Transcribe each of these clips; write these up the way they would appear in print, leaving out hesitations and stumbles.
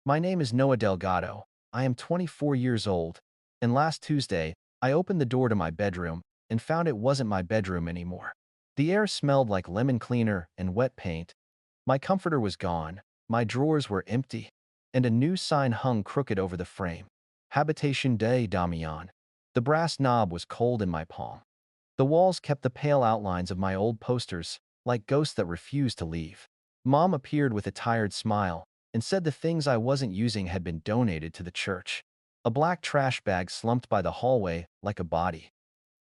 My name is Noah Delgado. I am 24 years old, and last Tuesday, I opened the door to my bedroom and found it wasn't my bedroom anymore. The air smelled like lemon cleaner and wet paint. My comforter was gone, my drawers were empty, and a new sign hung crooked over the frame. Habitation de Damian. The brass knob was cold in my palm. The walls kept the pale outlines of my old posters, like ghosts that refused to leave. Mom appeared with a tired smile and said the things I wasn't using had been donated to the church. A black trash bag slumped by the hallway like a body.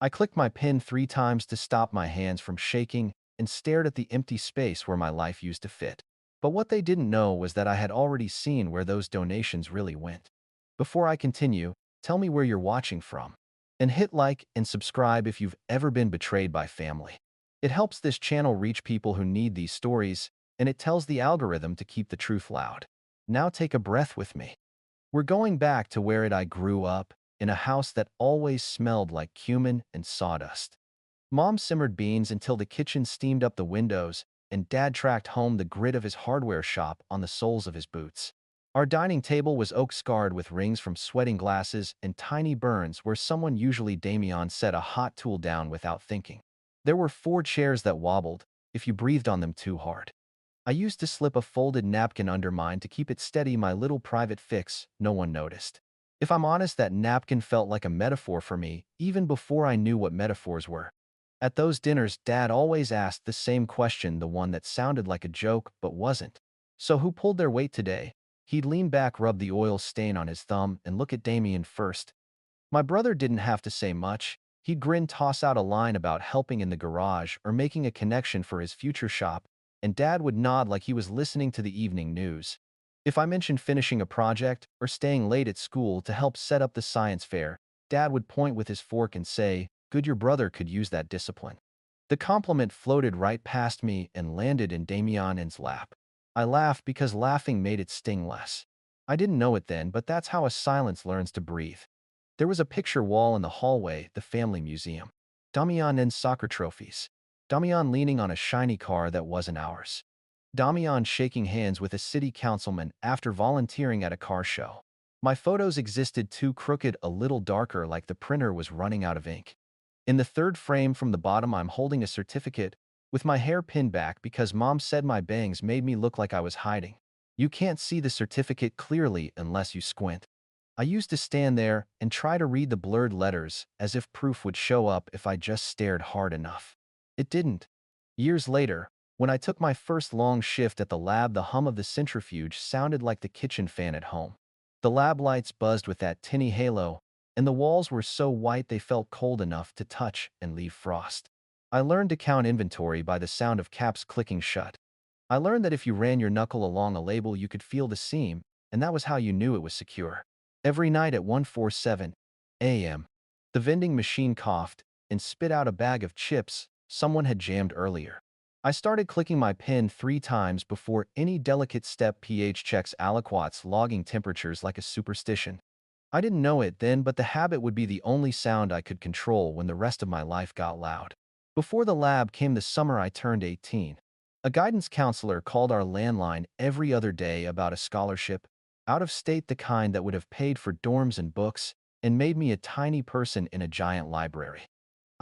I clicked my pen 3 times to stop my hands from shaking and stared at the empty space where my life used to fit. But what they didn't know was that I had already seen where those donations really went. Before I continue, tell me where you're watching from. And hit like and subscribe if you've ever been betrayed by family. It helps this channel reach people who need these stories, and it tells the algorithm to keep the truth loud. Now take a breath with me. We're going back to where I grew up, in a house that always smelled like cumin and sawdust. Mom simmered beans until the kitchen steamed up the windows, and Dad tracked home the grit of his hardware shop on the soles of his boots. Our dining table was oak-scarred with rings from sweating glasses and tiny burns where someone, usually Damien, set a hot tool down without thinking. There were 4 chairs that wobbled if you breathed on them too hard. I used to slip a folded napkin under mine to keep it steady, my little private fix. No one noticed. If I'm honest, that napkin felt like a metaphor for me, even before I knew what metaphors were. At those dinners, Dad always asked the same question, the one that sounded like a joke but wasn't. So who pulled their weight today? He'd lean back, rub the oil stain on his thumb, and look at Damien first. My brother didn't have to say much. He'd grin, toss out a line about helping in the garage or making a connection for his future shop, and Dad would nod like he was listening to the evening news. If I mentioned finishing a project or staying late at school to help set up the science fair, Dad would point with his fork and say, "Good, your brother could use that discipline." The compliment floated right past me and landed in Damien's lap. I laughed because laughing made it sting less. I didn't know it then, but that's how a silence learns to breathe. There was a picture wall in the hallway, the family museum. Damian and soccer trophies. Damian leaning on a shiny car that wasn't ours. Damian shaking hands with a city councilman after volunteering at a car show. My photos existed too crooked, a little darker, like the printer was running out of ink. In the third frame from the bottom, I'm holding a certificate with my hair pinned back because Mom said my bangs made me look like I was hiding. You can't see the certificate clearly unless you squint. I used to stand there and try to read the blurred letters as if proof would show up if I just stared hard enough. It didn't. Years later, when I took my first long shift at the lab, the hum of the centrifuge sounded like the kitchen fan at home. The lab lights buzzed with that tinny halo, and the walls were so white they felt cold enough to touch and leave frost. I learned to count inventory by the sound of caps clicking shut. I learned that if you ran your knuckle along a label, you could feel the seam, and that was how you knew it was secure. Every night at 1:47 a.m., the vending machine coughed and spit out a bag of chips someone had jammed earlier. I started clicking my pen 3 times before any delicate step. pH checks, aliquots, logging temperatures like a superstition. I didn't know it then, but the habit would be the only sound I could control when the rest of my life got loud. Before the lab came the summer I turned 18. A guidance counselor called our landline every other day about a scholarship, out of state, the kind that would have paid for dorms and books, and made me a tiny person in a giant library.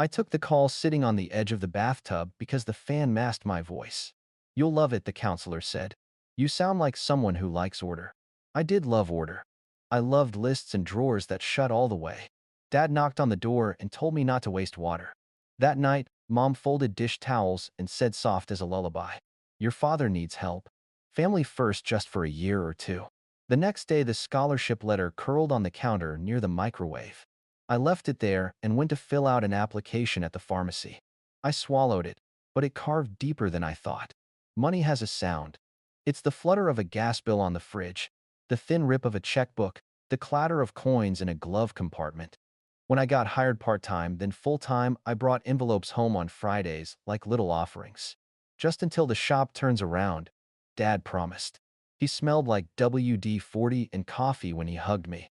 I took the call sitting on the edge of the bathtub because the fan masked my voice. "You'll love it," the counselor said. "You sound like someone who likes order." I did love order. I loved lists and drawers that shut all the way. Dad knocked on the door and told me not to waste water. That night, Mom folded dish towels and said soft as a lullaby, "Your father needs help. Family first, just for a year or two." The next day, the scholarship letter curled on the counter near the microwave. I left it there and went to fill out an application at the pharmacy. I swallowed it, but it carved deeper than I thought. Money has a sound. It's the flutter of a gas bill on the fridge, the thin rip of a checkbook, the clatter of coins in a glove compartment. When I got hired part-time, then full-time, I brought envelopes home on Fridays like little offerings. Just until the shop turns around, Dad promised. He smelled like WD-40 and coffee when he hugged me.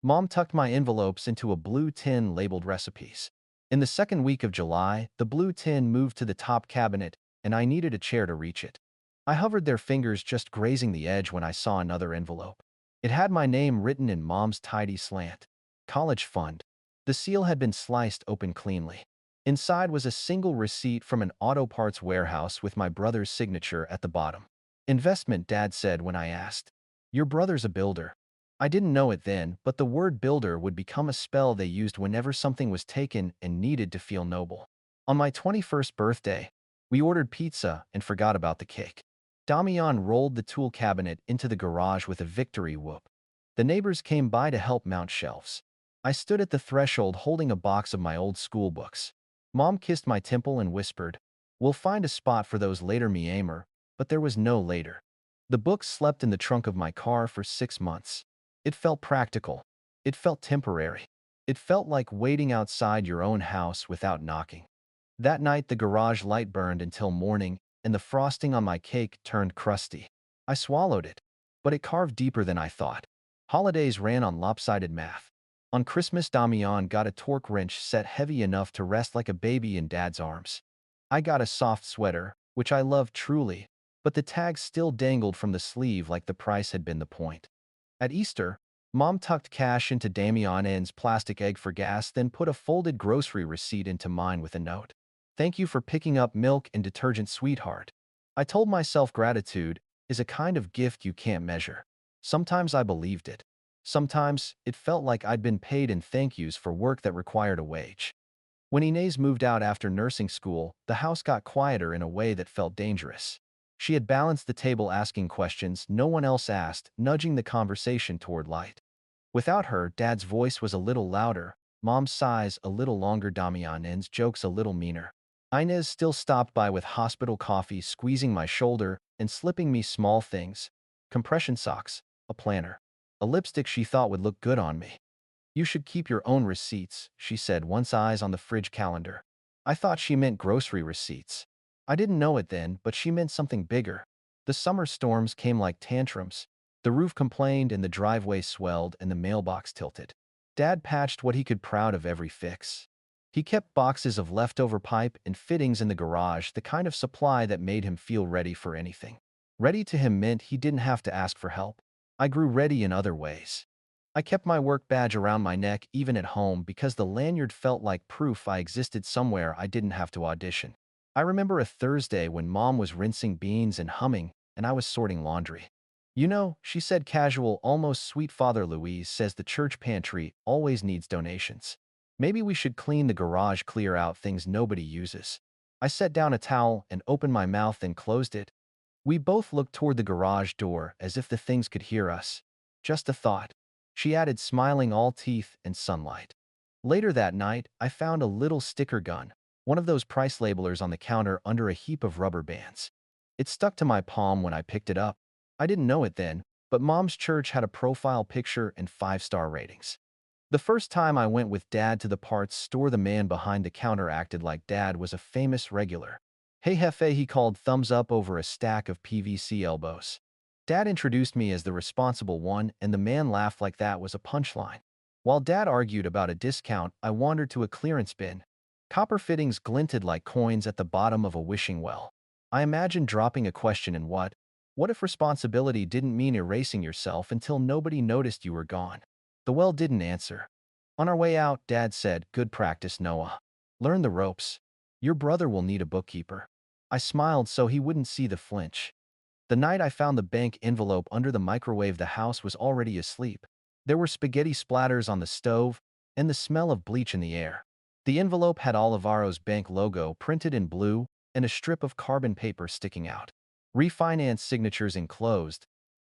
Mom tucked my envelopes into a blue tin labeled recipes. In the second week of July, the blue tin moved to the top cabinet, and I needed a chair to reach it. I hovered, their fingers just grazing the edge, when I saw another envelope. It had my name written in Mom's tidy slant. College fund. The seal had been sliced open cleanly. Inside was a single receipt from an auto parts warehouse with my brother's signature at the bottom. Investment, Dad said when I asked. Your brother's a builder. I didn't know it then, but the word builder would become a spell they used whenever something was taken and needed to feel noble. On my 21st birthday, we ordered pizza and forgot about the cake. Damian rolled the tool cabinet into the garage with a victory whoop. The neighbors came by to help mount shelves. I stood at the threshold holding a box of my old school books. Mom kissed my temple and whispered, "We'll find a spot for those later, me aimer," but there was no later. The books slept in the trunk of my car for 6 months. It felt practical. It felt temporary. It felt like waiting outside your own house without knocking. That night, the garage light burned until morning, and the frosting on my cake turned crusty. I swallowed it, but it carved deeper than I thought. Holidays ran on lopsided math. On Christmas, Damian got a torque wrench set heavy enough to rest like a baby in Dad's arms. I got a soft sweater, which I loved truly, but the tag still dangled from the sleeve like the price had been the point. At Easter, Mom tucked cash into Damian's plastic egg for gas, then put a folded grocery receipt into mine with a note. "Thank you for picking up milk and detergent, sweetheart." I told myself gratitude is a kind of gift you can't measure. Sometimes I believed it. Sometimes it felt like I'd been paid in thank yous for work that required a wage. When Inez moved out after nursing school, the house got quieter in a way that felt dangerous. She had balanced the table, asking questions no one else asked, nudging the conversation toward light. Without her, Dad's voice was a little louder, Mom's sighs a little longer, Damian's jokes a little meaner. Inez still stopped by with hospital coffee, squeezing my shoulder and slipping me small things: compression socks, a planner, a lipstick she thought would look good on me. "You should keep your own receipts," she said, once eyes on the fridge calendar. I thought she meant grocery receipts. I didn't know it then, but she meant something bigger. The summer storms came like tantrums. The roof complained and the driveway swelled and the mailbox tilted. Dad patched what he could, proud of every fix. He kept boxes of leftover pipe and fittings in the garage, the kind of supply that made him feel ready for anything. Ready to him meant he didn't have to ask for help. I grew ready in other ways. I kept my work badge around my neck even at home because the lanyard felt like proof I existed somewhere I didn't have to audition. I remember a Thursday when Mom was rinsing beans and humming, and I was sorting laundry. "You know," she said, casual, almost sweet, "Father Louise says the church pantry always needs donations. Maybe we should clean the garage, clear out things nobody uses." I set down a towel and opened my mouth and closed it. We both looked toward the garage door as if the things could hear us. "Just a thought," she added, smiling, all teeth and sunlight. Later that night, I found a little sticker gun, one of those price labelers, on the counter under a heap of rubber bands. It stuck to my palm when I picked it up. I didn't know it then, but Mom's church had a profile picture and 5-star ratings. The first time I went with Dad to the parts store, the man behind the counter acted like Dad was a famous regular. "Hey Hefe," he called, thumbs up over a stack of PVC elbows. Dad introduced me as the responsible one, and the man laughed like that was a punchline. While Dad argued about a discount, I wandered to a clearance bin. Copper fittings glinted like coins at the bottom of a wishing well. I imagined dropping a question in what if responsibility didn't mean erasing yourself until nobody noticed you were gone? The well didn't answer. On our way out, Dad said, "Good practice, Noah. Learn the ropes. Your brother will need a bookkeeper." I smiled so he wouldn't see the flinch. The night I found the bank envelope under the microwave, the house was already asleep. There were spaghetti splatters on the stove and the smell of bleach in the air. The envelope had Olivaro's bank logo printed in blue and a strip of carbon paper sticking out. Refinance signatures enclosed.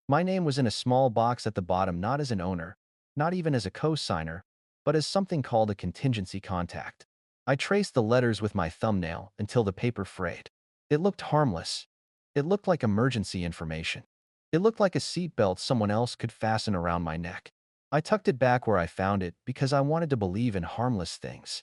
My name was in a small box at the bottom, not as an owner, not even as a co-signer, but as something called a contingency contact. I traced the letters with my thumbnail until the paper frayed. It looked harmless. It looked like emergency information. It looked like a seatbelt someone else could fasten around my neck. I tucked it back where I found it because I wanted to believe in harmless things.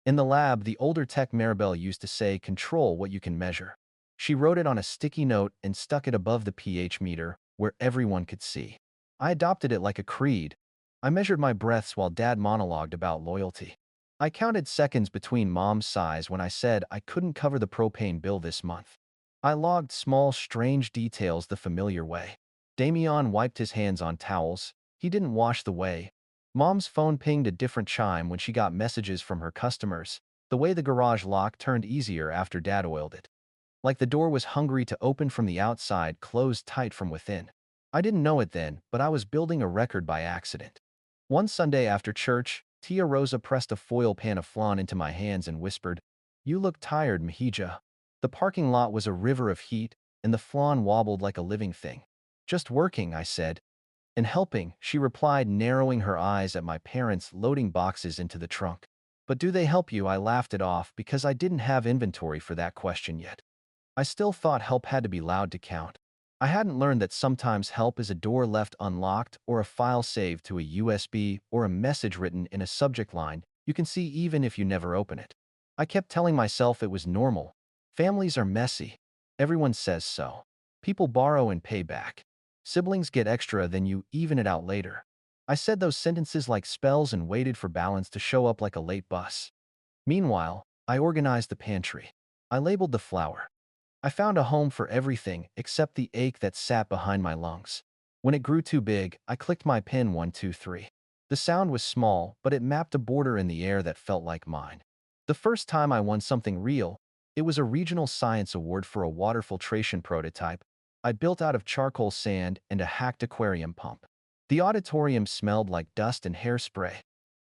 In the lab, the older tech Maribel used to say, "Control what you can measure." She wrote it on a sticky note and stuck it above the pH meter where everyone could see. I adopted it like a creed. I measured my breaths while Dad monologued about loyalty. I counted seconds between Mom's sighs when I said I couldn't cover the propane bill this month. I logged small, strange details the familiar way. Damian wiped his hands on towels. He didn't wash the way. Mom's phone pinged a different chime when she got messages from her customers. The way the garage lock turned easier after Dad oiled it. Like the door was hungry to open from the outside, closed tight from within. I didn't know it then, but I was building a record by accident. One Sunday after church, Tia Rosa pressed a foil pan of flan into my hands and whispered, "You look tired, Mahija." The parking lot was a river of heat, and the flan wobbled like a living thing. "Just working," I said. "And helping," she replied, narrowing her eyes at my parents loading boxes into the trunk. "But do they help you?" I laughed it off because I didn't have inventory for that question yet. I still thought help had to be loud to count. I hadn't learned that sometimes help is a door left unlocked or a file saved to a USB or a message written in a subject line you can see even if you never open it. I kept telling myself it was normal. Families are messy. Everyone says so. People borrow and pay back. Siblings get extra, then you even it out later. I said those sentences like spells and waited for balance to show up like a late bus. Meanwhile, I organized the pantry. I labeled the flour. I found a home for everything except the ache that sat behind my lungs. When it grew too big, I clicked my pin 123. The sound was small, but it mapped a border in the air that felt like mine. The first time I won something real, it was a regional science award for a water filtration prototype I built out of charcoal sand and a hacked aquarium pump. The auditorium smelled like dust and hairspray.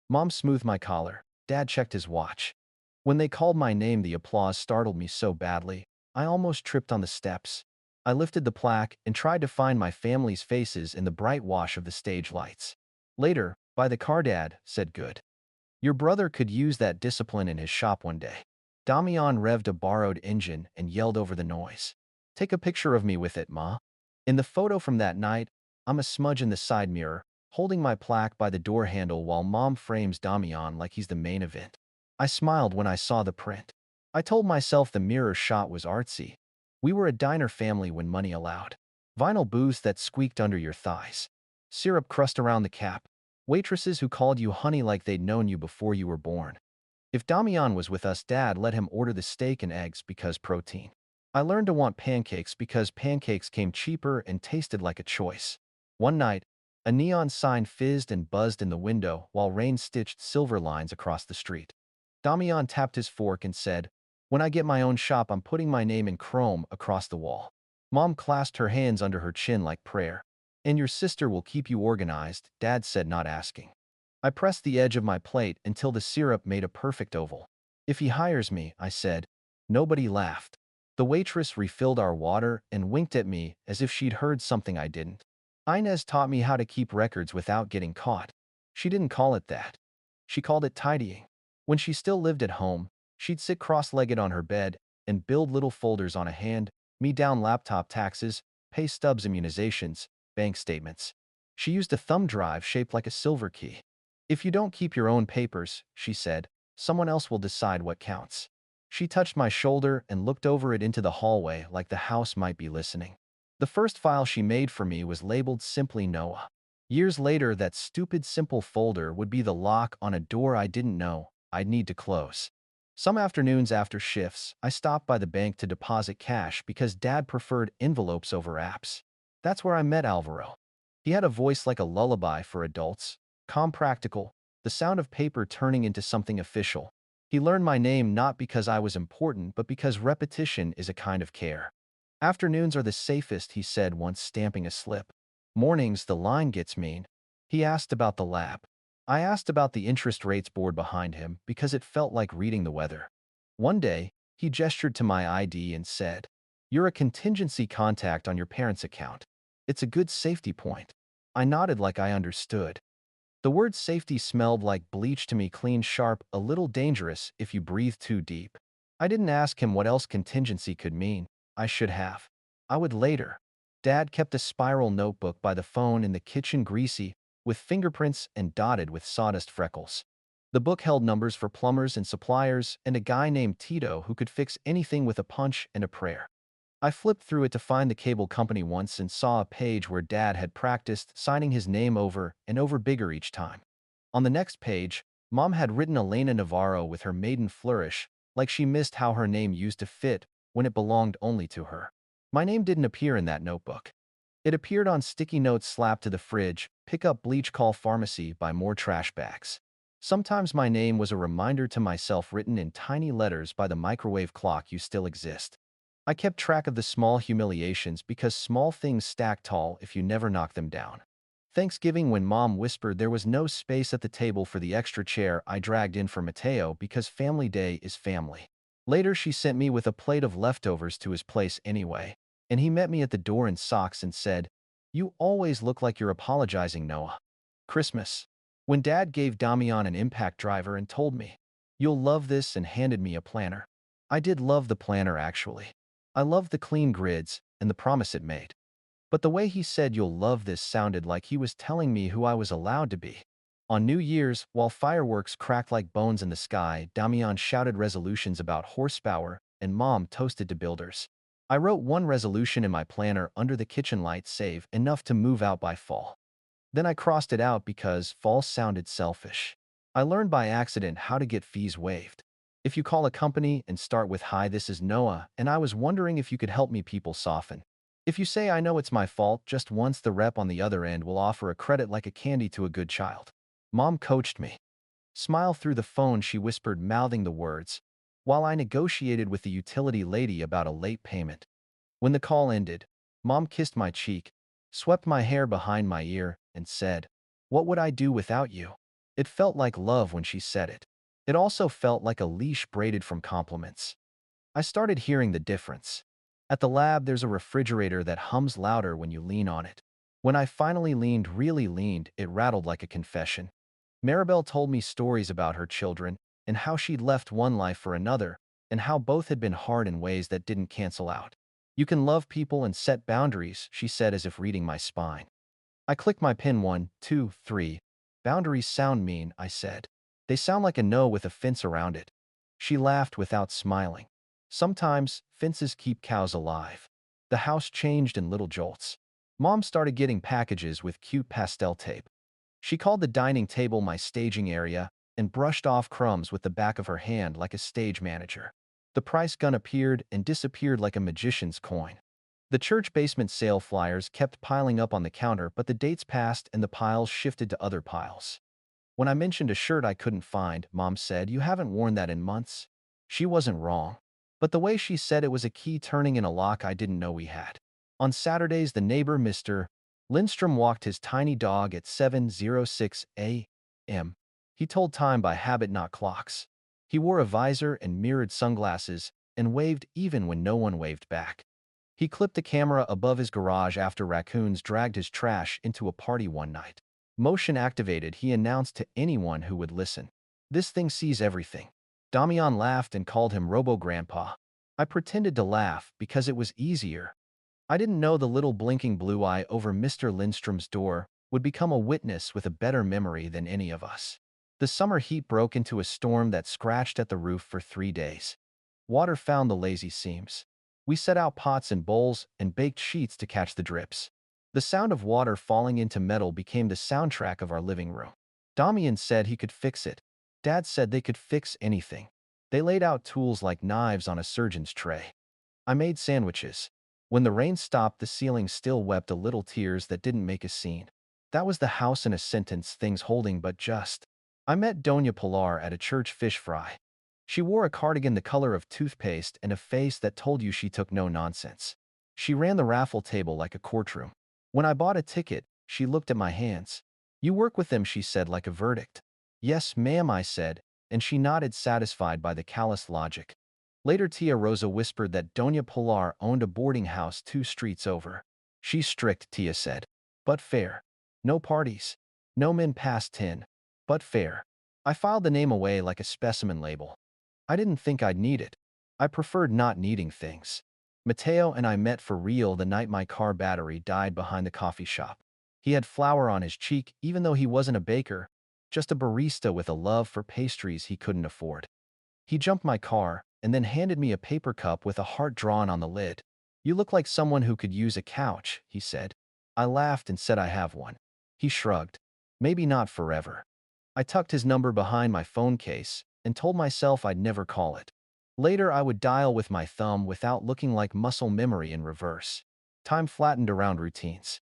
Mom smoothed my collar. Dad checked his watch. When they called my name, the applause startled me so badly, I almost tripped on the steps. I lifted the plaque and tried to find my family's faces in the bright wash of the stage lights. Later, by the car, Dad said, "Good. Your brother could use that discipline in his shop one day." Damian revved a borrowed engine and yelled over the noise, "Take a picture of me with it, Ma." In the photo from that night, I'm a smudge in the side mirror, holding my plaque by the door handle while Mom frames Damian like he's the main event. I smiled when I saw the print. I told myself the mirror shot was artsy. We were a diner family when money allowed. Vinyl booths that squeaked under your thighs. Syrup crust around the cap. Waitresses who called you honey like they'd known you before you were born. If Damian was with us, Dad let him order the steak and eggs because protein. I learned to want pancakes because pancakes came cheaper and tasted like a choice. One night, a neon sign fizzed and buzzed in the window while rain stitched silver lines across the street. Damian tapped his fork and said, "When I get my own shop, I'm putting my name in chrome across the wall." Mom clasped her hands under her chin like prayer. "And your sister will keep you organized," Dad said, not asking. I pressed the edge of my plate until the syrup made a perfect oval. "If he hires me," I said. Nobody laughed. The waitress refilled our water and winked at me as if she'd heard something I didn't. Inez taught me how to keep records without getting caught. She didn't call it that. She called it tidying. When she still lived at home, she'd sit cross-legged on her bed and build little folders on a hand, me down laptop taxes, pay stubs, immunizations, bank statements. She used a thumb drive shaped like a silver key. "If you don't keep your own papers," she said, "someone else will decide what counts." She touched my shoulder and looked over it into the hallway like the house might be listening. The first file she made for me was labeled simply Noah. Years later, that stupid simple folder would be the lock on a door I didn't know I'd need to close. Some afternoons after shifts, I stopped by the bank to deposit cash because Dad preferred envelopes over apps. That's where I met Alvaro. He had a voice like a lullaby for adults, calm, practical, the sound of paper turning into something official. He learned my name not because I was important, but because repetition is a kind of care. "Afternoons are the safest," he said once, stamping a slip. "Mornings, the line gets mean." He asked about the lab. I asked about the interest rates board behind him because it felt like reading the weather. One day, he gestured to my ID and said, "You're a contingency contact on your parents' account. It's a good safety point." I nodded like I understood. The word safety smelled like bleach to me, clean, sharp, a little dangerous if you breathe too deep. I didn't ask him what else contingency could mean. I should have. I would later. Dad kept a spiral notebook by the phone in the kitchen, greasy, with fingerprints and dotted with sawdust freckles. The book held numbers for plumbers and suppliers and a guy named Tito who could fix anything with a punch and a prayer. I flipped through it to find the cable company once and saw a page where Dad had practiced signing his name over and over bigger each time. On the next page, Mom had written Elena Navarro with her maiden flourish, like she missed how her name used to fit when it belonged only to her. My name didn't appear in that notebook. It appeared on sticky notes slapped to the fridge, pick up bleach, call pharmacy, buy more trash bags. Sometimes my name was a reminder to myself written in tiny letters by the microwave clock, you still exist. I kept track of the small humiliations because small things stack tall if you never knock them down. Thanksgiving, when Mom whispered there was no space at the table for the extra chair I dragged in for Mateo because family day is family. Later, she sent me with a plate of leftovers to his place anyway, and he met me at the door in socks and said, "You always look like you're apologizing, Noah." Christmas. When Dad gave Damian an impact driver and told me, "You'll love this," and handed me a planner. I did love the planner, actually. I loved the clean grids and the promise it made. But the way he said "you'll love this" sounded like he was telling me who I was allowed to be. On New Year's, while fireworks cracked like bones in the sky, Damian shouted resolutions about horsepower, and Mom toasted to builders. I wrote one resolution in my planner under the kitchen light: save enough to move out by fall. Then I crossed it out because fall sounded selfish. I learned by accident how to get fees waived. If you call a company and start with "Hi, this is Noah, and I was wondering if you could help me," people soften. If you say "I know it's my fault" just once, the rep on the other end will offer a credit like a candy to a good child. Mom coached me. Smile through the phone, she whispered, mouthing the words, while I negotiated with the utility lady about a late payment. When the call ended, Mom kissed my cheek, swept my hair behind my ear, and said, "What would I do without you?" It felt like love when she said it. It also felt like a leash braided from compliments. I started hearing the difference. At the lab, there's a refrigerator that hums louder when you lean on it. When I finally leaned, really leaned, it rattled like a confession. Maribel told me stories about her children and how she'd left one life for another, and how both had been hard in ways that didn't cancel out. "You can love people and set boundaries," she said, as if reading my spine. I clicked my pin. 1, 2, 3. "Boundaries sound mean," I said. "They sound like a no with a fence around it." She laughed without smiling. "Sometimes, fences keep cows alive." The house changed in little jolts. Mom started getting packages with cute pastel tape. She called the dining table my staging area and brushed off crumbs with the back of her hand like a stage manager. The price gun appeared and disappeared like a magician's coin. The church basement sale flyers kept piling up on the counter, but the dates passed and the piles shifted to other piles. When I mentioned a shirt I couldn't find, Mom said, "You haven't worn that in months." She wasn't wrong. But the way she said it was a key turning in a lock I didn't know we had. On Saturdays, the neighbor, Mr. Lindstrom, walked his tiny dog at 7:06 a.m. He told time by habit, not clocks. He wore a visor and mirrored sunglasses and waved even when no one waved back. He clipped the camera above his garage after raccoons dragged his trash into a party one night. Motion activated, he announced to anyone who would listen. "This thing sees everything." Damian laughed and called him Robo-Grandpa. I pretended to laugh because it was easier. I didn't know the little blinking blue eye over Mr. Lindstrom's door would become a witness with a better memory than any of us. The summer heat broke into a storm that scratched at the roof for 3 days. Water found the lazy seams. We set out pots and bowls and baked sheets to catch the drips. The sound of water falling into metal became the soundtrack of our living room. Damian said he could fix it. Dad said they could fix anything. They laid out tools like knives on a surgeon's tray. I made sandwiches. When the rain stopped, the ceiling still wept a little tears that didn't make a scene. That was the house in a sentence, things holding but just. I met Doña Pilar at a church fish fry. She wore a cardigan the color of toothpaste and a face that told you she took no nonsense. She ran the raffle table like a courtroom. When I bought a ticket, she looked at my hands. "You work with them," she said, like a verdict. "Yes, ma'am," I said, and she nodded, satisfied by the callous logic. Later, Tia Rosa whispered that Doña Pilar owned a boarding house 2 streets over. "She's strict," Tia said, "but fair. No parties. No men past 10. But fair." I filed the name away like a specimen label. I didn't think I'd need it. I preferred not needing things. Mateo and I met for real the night my car battery died behind the coffee shop. He had flour on his cheek, even though he wasn't a baker, just a barista with a love for pastries he couldn't afford. He jumped my car and then handed me a paper cup with a heart drawn on the lid. "You look like someone who could use a couch," he said. I laughed and said I have one. He shrugged. "Maybe not forever." I tucked his number behind my phone case and told myself I'd never call it. Later, I would dial with my thumb without looking like muscle memory in reverse. Time flattened around routines.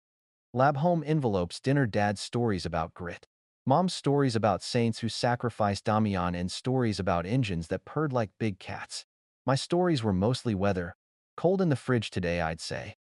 Lab home envelopes dinner dad's stories about grit. Mom's stories about saints who sacrificed Damian and stories about engines that purred like big cats. My stories were mostly weather. Cold in the fridge today, I'd say.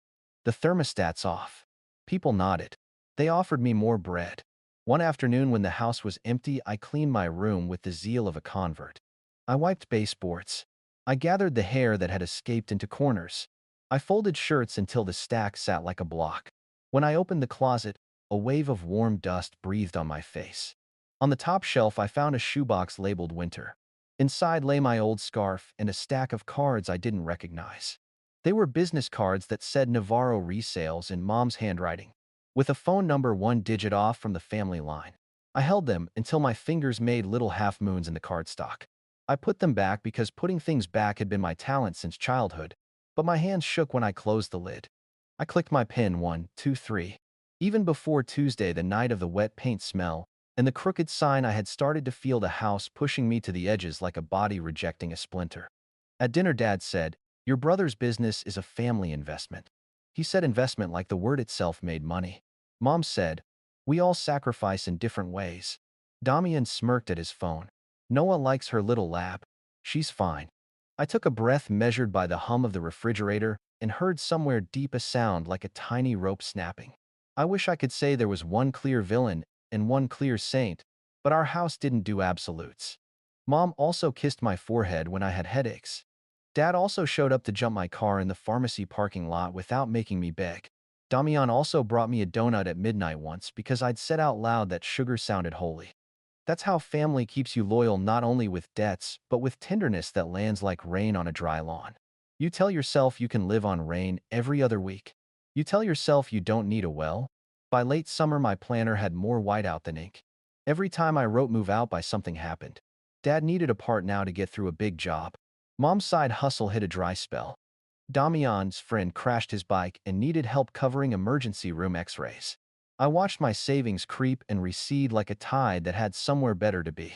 The thermostat's off. People nodded. They offered me more bread. One afternoon when the house was empty, I cleaned my room with the zeal of a convert. I wiped baseboards. I gathered the hair that had escaped into corners. I folded shirts until the stack sat like a block. When I opened the closet, a wave of warm dust breathed on my face. On the top shelf, I found a shoebox labeled Winter. Inside lay my old scarf and a stack of cards I didn't recognize. They were business cards that said Navarro Resales in Mom's handwriting, with a phone number one digit off from the family line. I held them until my fingers made little half-moons in the cardstock. I put them back because putting things back had been my talent since childhood, but my hands shook when I closed the lid. I clicked my pen 1, 2, 3. Even before Tuesday, the night of the wet paint smell, and the crooked sign, I had started to feel the house pushing me to the edges like a body rejecting a splinter. At dinner, Dad said, "Your brother's business is a family investment." He said investment like the word itself made money. Mom said, "We all sacrifice in different ways." Damian smirked at his phone. "Noah likes her little lab. She's fine." I took a breath measured by the hum of the refrigerator and heard somewhere deep a sound like a tiny rope snapping. I wish I could say there was one clear villain and one clear saint, but our house didn't do absolutes. Mom also kissed my forehead when I had headaches. Dad also showed up to jump my car in the pharmacy parking lot without making me beg. Damian also brought me a donut at midnight once because I'd said out loud that sugar sounded holy. That's how family keeps you loyal, not only with debts, but with tenderness that lands like rain on a dry lawn. You tell yourself you can live on rain every other week. You tell yourself you don't need a well. By late summer, my planner had more whiteout than ink. Every time I wrote move out by, something happened. Dad needed a part now to get through a big job. Mom's side hustle hit a dry spell. Damian's friend crashed his bike and needed help covering emergency room x-rays. I watched my savings creep and recede like a tide that had somewhere better to be.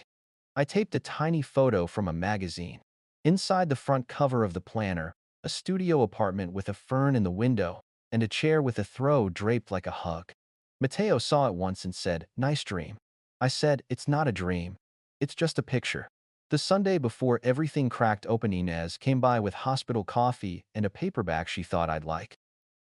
I taped a tiny photo from a magazine. Inside the front cover of the planner, a studio apartment with a fern in the window and a chair with a throw draped like a hug. Mateo saw it once and said, "Nice dream." I said, "It's not a dream. It's just a picture." The Sunday before everything cracked open, Inez came by with hospital coffee and a paperback she thought I'd like.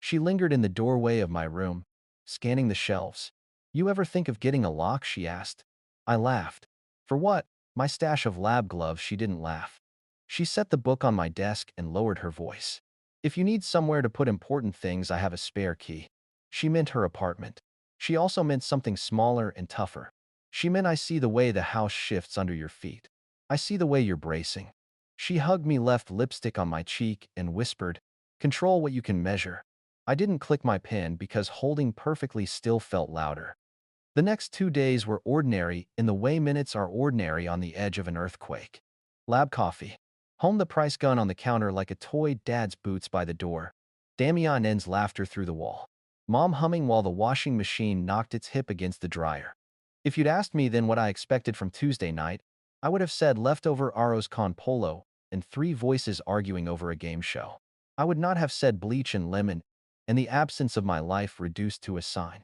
She lingered in the doorway of my room, scanning the shelves. "You ever think of getting a lock?" she asked. I laughed. "For what?" "My stash of lab gloves." She didn't laugh. She set the book on my desk and lowered her voice. "If you need somewhere to put important things, I have a spare key." She meant her apartment. She also meant something smaller and tougher. She meant, "I see the way the house shifts under your feet. I see the way you're bracing." She hugged me, left lipstick on my cheek, and whispered, "Control what you can measure." I didn't click my pen because holding perfectly still felt louder. The next 2 days were ordinary in the way minutes are ordinary on the edge of an earthquake. Lab coffee. Home, the price gun on the counter like a toy. Dad's boots by the door. Damian's laughter through the wall. Mom humming while the washing machine knocked its hip against the dryer. If you'd asked me then what I expected from Tuesday night, I would have said leftover arroz con polo and three voices arguing over a game show. I would not have said bleach and lemon and the absence of my life reduced to a sign.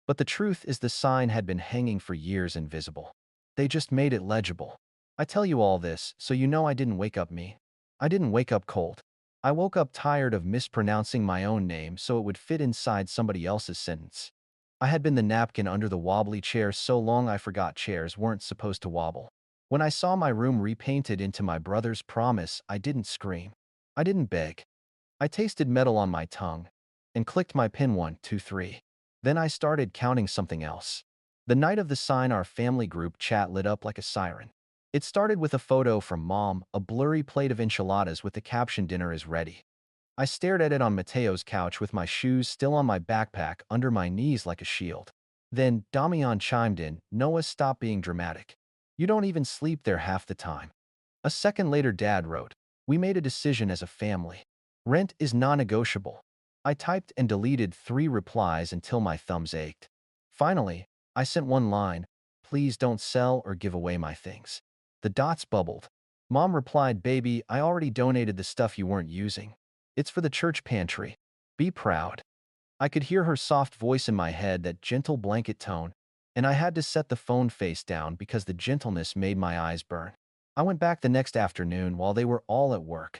But the truth is, the sign had been hanging for years invisible. They just made it legible. I tell you all this so you know I didn't wake up me. I didn't wake up cold. I woke up tired of mispronouncing my own name so it would fit inside somebody else's sentence. I had been the napkin under the wobbly chair so long I forgot chairs weren't supposed to wobble. When I saw my room repainted into my brother's promise, I didn't scream. I didn't beg. I tasted metal on my tongue and clicked my pen 1, 2, 3. Then I started counting something else. The night of the sign, our family group chat lit up like a siren. It started with a photo from Mom, a blurry plate of enchiladas with the caption, "Dinner is ready." I stared at it on Mateo's couch with my shoes still on my backpack under my knees like a shield. Then Damian chimed in, "Noah, stop being dramatic. You don't even sleep there half the time." A second later, Dad wrote, "We made a decision as a family. Rent is non-negotiable." I typed and deleted 3 replies until my thumbs ached. Finally, I sent one line, "Please don't sell or give away my things." The dots bubbled. Mom replied, "Baby, I already donated the stuff you weren't using. It's for the church pantry. Be proud." I could hear her soft voice in my head, that gentle blanket tone, and I had to set the phone face down because the gentleness made my eyes burn. I went back the next afternoon while they were all at work.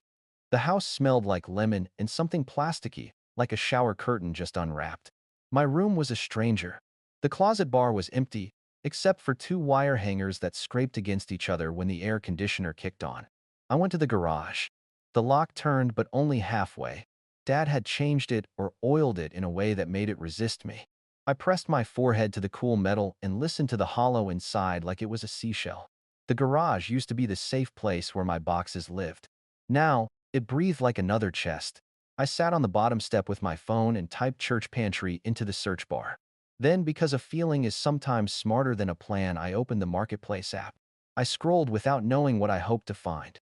The house smelled like lemon and something plasticky, like a shower curtain just unwrapped. My room was a stranger. The closet bar was empty, except for two wire hangers that scraped against each other when the air conditioner kicked on. I went to the garage. The lock turned, but only halfway. Dad had changed it or oiled it in a way that made it resist me. I pressed my forehead to the cool metal and listened to the hollow inside like it was a seashell. The garage used to be the safe place where my boxes lived. Now, it breathed like another chest. I sat on the bottom step with my phone and typed church pantry into the search bar. Then, because a feeling is sometimes smarter than a plan, I opened the Marketplace app. I scrolled without knowing what I hoped to find.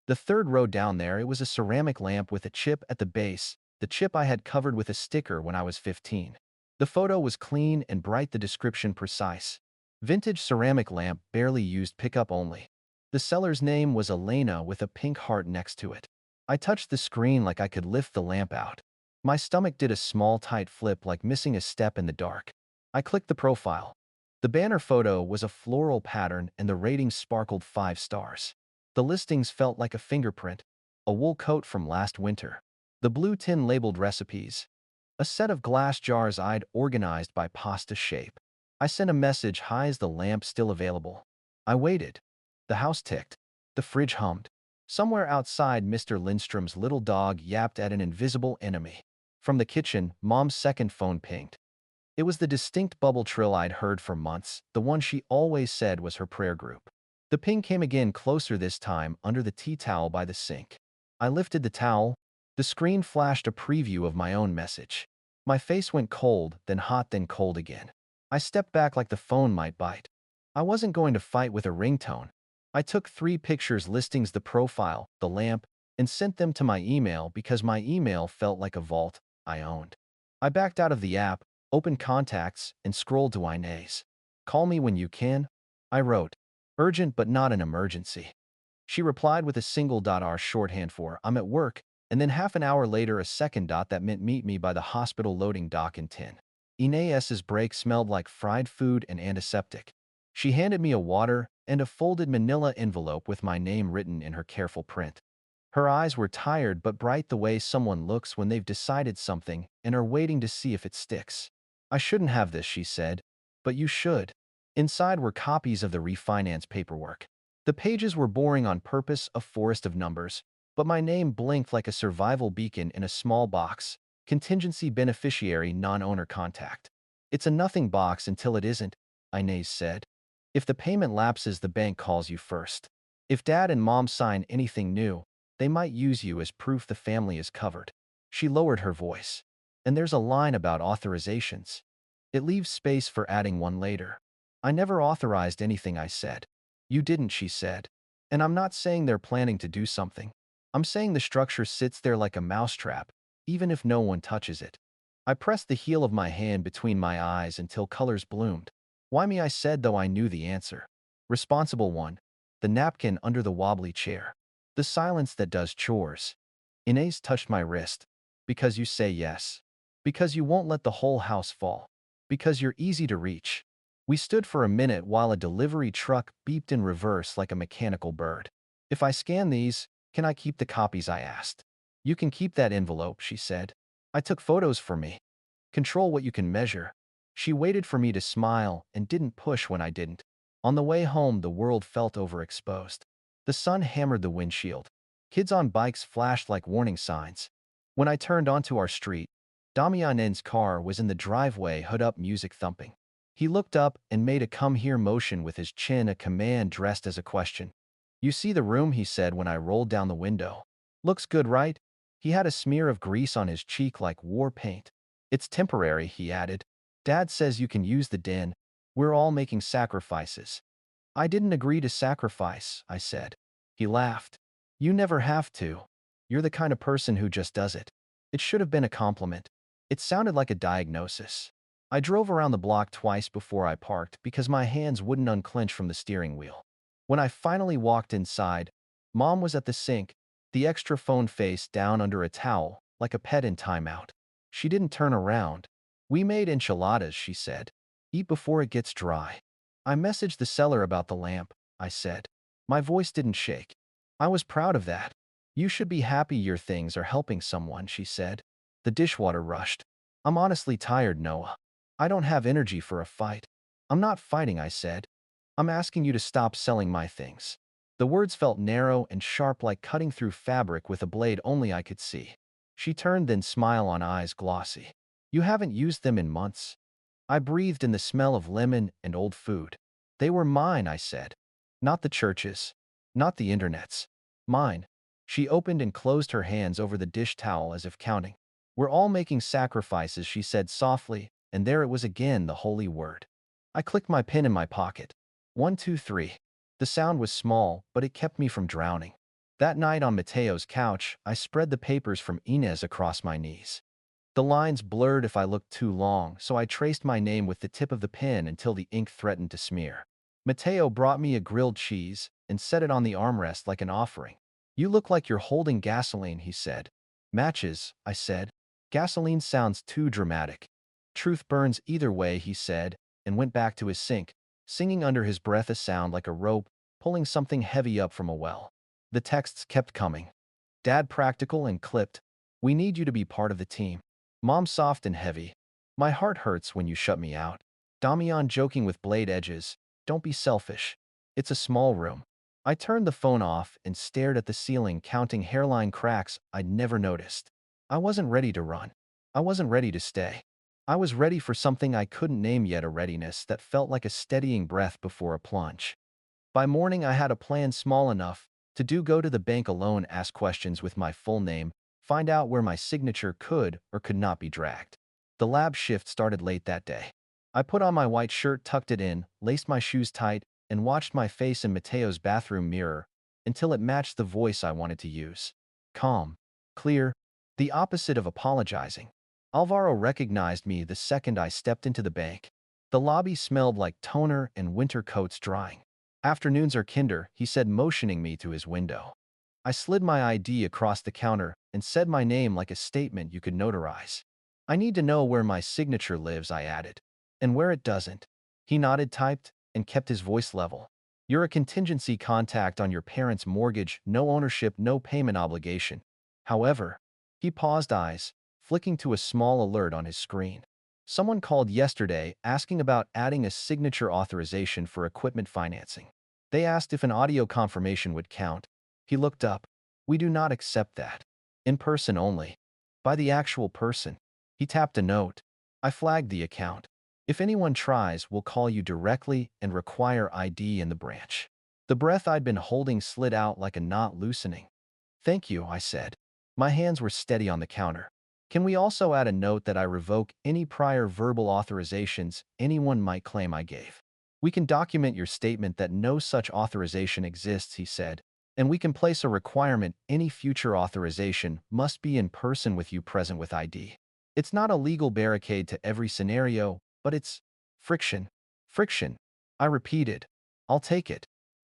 The third row down there, it was a ceramic lamp with a chip at the base, the chip I had covered with a sticker when I was 15. The photo was clean and bright, the description precise. Vintage ceramic lamp, barely used, pickup only. The seller's name was Elena with a pink heart next to it. I touched the screen like I could lift the lamp out. My stomach did a small tight flip, like missing a step in the dark. I clicked the profile. The banner photo was a floral pattern and the ratings sparkled 5 stars. The listings felt like a fingerprint, a wool coat from last winter. The blue tin labeled recipes. A set of glass jars I'd organized by pasta shape. I sent a message, "Hi, is the lamp still available?" I waited. The house ticked. The fridge hummed. Somewhere outside, Mr. Lindstrom's little dog yapped at an invisible enemy. From the kitchen, Mom's second phone pinged. It was the distinct bubble trill I'd heard for months, the one she always said was her prayer group. The ping came again, closer this time, under the tea towel by the sink. I lifted the towel. The screen flashed a preview of my own message. My face went cold, then hot, then cold again. I stepped back like the phone might bite. I wasn't going to fight with a ringtone. I took 3 pictures, listings, the profile, the lamp, and sent them to my email because my email felt like a vault I owned. I backed out of the app, opened contacts, and scrolled to Inez. "Call me when you can," I wrote. "Urgent but not an emergency." She replied with a single R shorthand for "I'm at work," and then half an hour later a second dot that meant "Meet me by the hospital loading dock in 10. Inez's break smelled like fried food and antiseptic. She handed me a water and a folded manila envelope with my name written in her careful print. Her eyes were tired but bright, the way someone looks when they've decided something and are waiting to see if it sticks. "I shouldn't have this," she said. "But you should." Inside were copies of the refinance paperwork. The pages were boring on purpose, a forest of numbers, but my name blinked like a survival beacon in a small box. Contingency beneficiary, non-owner contact. "It's a nothing box until it isn't," Inez said. "If the payment lapses, the bank calls you first. If Dad and Mom sign anything new, they might use you as proof the family is covered." She lowered her voice. "And there's a line about authorizations. It leaves space for adding one later." "I never authorized anything," I said. "You didn't," she said. "And I'm not saying they're planning to do something. I'm saying the structure sits there like a mousetrap, even if no one touches it." I pressed the heel of my hand between my eyes until colors bloomed. "Why me?" I said, though I knew the answer. Responsible one. The napkin under the wobbly chair. The silence that does chores. Inez touched my wrist. "Because you say yes. Because you won't let the whole house fall. Because you're easy to reach." We stood for a minute while a delivery truck beeped in reverse like a mechanical bird. "If I scan these, can I keep the copies?" I asked. "You can keep that envelope," she said. "I took photos for me. Control what you can measure." She waited for me to smile and didn't push when I didn't. On the way home, the world felt overexposed. The sun hammered the windshield. Kids on bikes flashed like warning signs. When I turned onto our street, Damianen's car was in the driveway, hood up, music thumping. He looked up and made a "come here" motion with his chin, a command dressed as a question. "You see the room?" he said when I rolled down the window. "Looks good, right?" He had a smear of grease on his cheek like war paint. "It's temporary," he added. "Dad says you can use the den. We're all making sacrifices." "I didn't agree to sacrifice," I said. He laughed. "You never have to. You're the kind of person who just does it." It should have been a compliment. It sounded like a diagnosis. I drove around the block twice before I parked because my hands wouldn't unclench from the steering wheel. When I finally walked inside, Mom was at the sink, the extra phone face down under a towel, like a pet in timeout. She didn't turn around. We made enchiladas, she said. Eat before it gets dry. I messaged the seller about the lamp, I said. My voice didn't shake. I was proud of that. You should be happy your things are helping someone, she said. The dishwater rushed. I'm honestly tired, Noah. I don't have energy for a fight. I'm not fighting, I said. I'm asking you to stop selling my things. The words felt narrow and sharp like cutting through fabric with a blade only I could see. She turned, then smile on eyes glossy. You haven't used them in months. I breathed in the smell of lemon and old food. They were mine, I said. Not the church's. Not the internet's. Mine. She opened and closed her hands over the dish towel as if counting. We're all making sacrifices, she said softly, and there it was again, the holy word. I clicked my pen in my pocket. 1, 2, 3. The sound was small, but it kept me from drowning. That night on Mateo's couch, I spread the papers from Inez across my knees. The lines blurred if I looked too long, so I traced my name with the tip of the pen until the ink threatened to smear. Mateo brought me a grilled cheese and set it on the armrest like an offering. You look like you're holding gasoline, he said. Matches, I said. Gasoline sounds too dramatic. Truth burns either way, he said, and went back to his sink, singing under his breath a sound like a rope pulling something heavy up from a well. The texts kept coming. Dad, practical and clipped. We need you to be part of the team. Mom, soft and heavy. My heart hurts when you shut me out. Damian, joking with blade edges. Don't be selfish. It's a small room. I turned the phone off and stared at the ceiling, counting hairline cracks I'd never noticed. I wasn't ready to run. I wasn't ready to stay. I was ready for something I couldn't name yet, a readiness that felt like a steadying breath before a plunge. By morning, I had a plan small enough to go to the bank alone, ask questions with my full name, find out where my signature could or could not be dragged. The lab shift started late that day. I put on my white shirt, tucked it in, laced my shoes tight, and watched my face in Mateo's bathroom mirror until it matched the voice I wanted to use. Calm. Clear. The opposite of apologizing. Alvaro recognized me the second I stepped into the bank. The lobby smelled like toner and winter coats drying. Afternoons are kinder, he said, motioning me to his window. I slid my ID across the counter and said my name like a statement you could notarize. I need to know where my signature lives, I added. And where it doesn't. He nodded, typed, and kept his voice level. You're a contingency contact on your parents' mortgage, no ownership, no payment obligation. However, he paused, eyes flicking to a small alert on his screen. Someone called yesterday asking about adding a signature authorization for equipment financing. They asked if an audio confirmation would count. He looked up. We do not accept that. In person only. By the actual person. He tapped a note. I flagged the account. If anyone tries, we'll call you directly and require ID in the branch. The breath I'd been holding slid out like a knot loosening. Thank you, I said. My hands were steady on the counter. Can we also add a note that I revoke any prior verbal authorizations anyone might claim I gave? We can document your statement that no such authorization exists, he said, and we can place a requirement any future authorization must be in person with you present with ID. It's not a legal barricade to every scenario, but it's friction. Friction. I repeated. I'll take it.